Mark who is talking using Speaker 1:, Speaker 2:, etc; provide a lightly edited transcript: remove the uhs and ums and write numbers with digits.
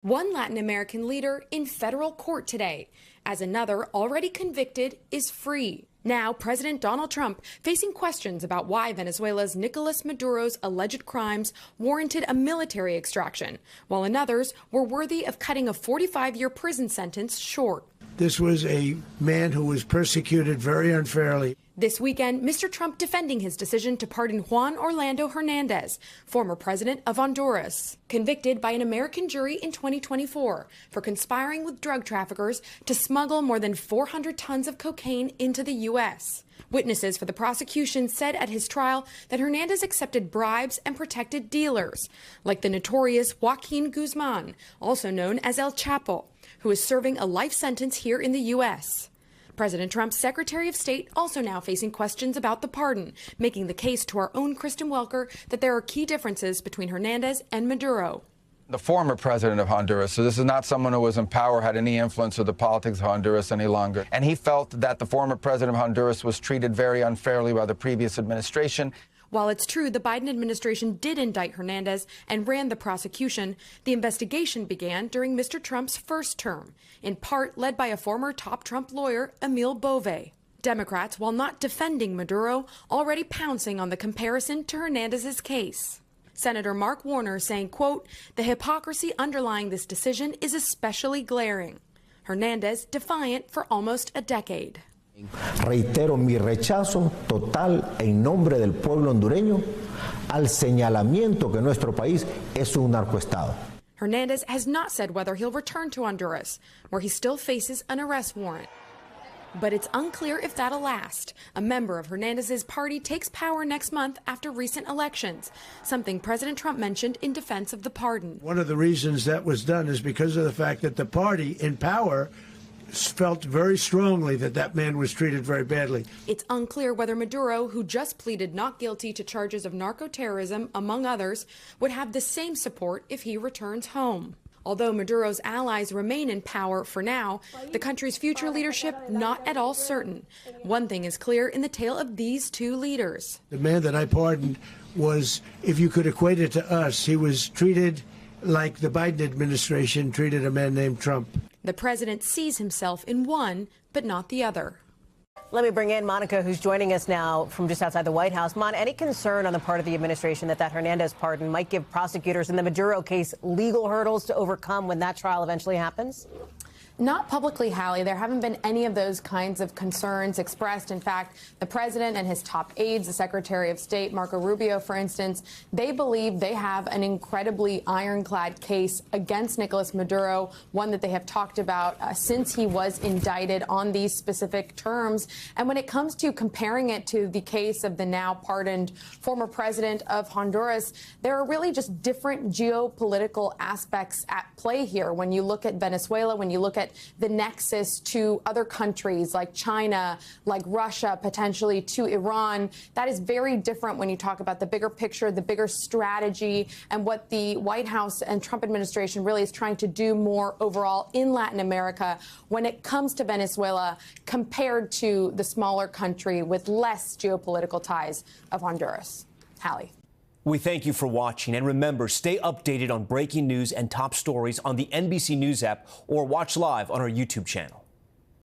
Speaker 1: One Latin American leader in federal court today, as another already convicted is free. Now, President Donald Trump facing questions about why Venezuela's Nicolás Maduro's alleged crimes warranted a military extraction, while another's were worthy of cutting a 45-year prison sentence short.
Speaker 2: This was a man who was persecuted very unfairly.
Speaker 1: This weekend, Mr. Trump defending his decision to pardon Juan Orlando Hernández, former president of Honduras, convicted by an American jury in 2024 for conspiring with drug traffickers to smuggle more than 400 tons of cocaine into the U.S. Witnesses for the prosecution said at his trial that Hernández accepted bribes and protected dealers, like the notorious Joaquin Guzman, also known as El Chapo, who is serving a life sentence here in the U.S. President Trump's Secretary of State also now facing questions about the pardon, making the case to our own Kristen Welker that there are key differences between Hernández and Maduro.
Speaker 3: The former president of Honduras, so this is not someone who was in power, had any influence with the politics of Honduras any longer. And he felt that the former president of Honduras was treated very unfairly by the previous administration.
Speaker 1: While it's true the Biden administration did indict Hernández and ran the prosecution, the investigation began during Mr. Trump's first term, in part led by a former top Trump lawyer, Emil Bove. Democrats, while not defending Maduro, already pouncing on the comparison to Hernández's case. Senator Mark Warner saying, quote, "The hypocrisy underlying this decision is especially glaring." Hernández defiant for almost a decade.
Speaker 4: Reitero mi rechazo total en nombre del pueblo hondureño al señalamiento que nuestro país es un narcoestado.
Speaker 1: Hernández has not said whether he'll return to Honduras, where he still faces an arrest warrant. But it's unclear if that'll last. A member of Hernández's party takes power next month after recent elections, something President Trump mentioned in defense of the pardon.
Speaker 2: One of the reasons that was done is because of the fact that the party in power felt very strongly that that man was treated very badly.
Speaker 1: It's unclear whether Maduro, who just pleaded not guilty to charges of narco-terrorism, among others, would have the same support if he returns home. Although Maduro's allies remain in power for now, the country's future leadership not at all certain. One thing is clear in the tale of these two leaders.
Speaker 2: The man that I pardoned was, if you could equate it to us, he was treated like the Biden administration treated a man named Trump.
Speaker 1: The president sees himself in one, but not the other.
Speaker 5: Let me bring in Monica, who's joining us now from just outside the White House. Mon, any concern on the part of the administration that Hernández pardon might give prosecutors in the Maduro case legal hurdles to overcome when that trial eventually happens?
Speaker 1: Not publicly, Hallie. There haven't been any of those kinds of concerns expressed. In fact, the president and his top aides, the Secretary of State, Marco Rubio, for instance, they believe they have an incredibly ironclad case against Nicolás Maduro, one that they have talked about since he was indicted on these specific terms. And when it comes to comparing it to the case of the now pardoned former president of Honduras, there are really just different geopolitical aspects at play here. When you look at Venezuela, when you look at the nexus to other countries like China, like Russia, potentially to Iran, that is very different when you talk about the bigger picture, the bigger strategy, and what the White House and Trump administration really is trying to do more overall in Latin America when it comes to Venezuela compared to the smaller country with less geopolitical ties of Honduras. Hallie.
Speaker 6: We thank you for watching, and remember, stay updated on breaking news and top stories on the NBC News app or watch live on our YouTube channel.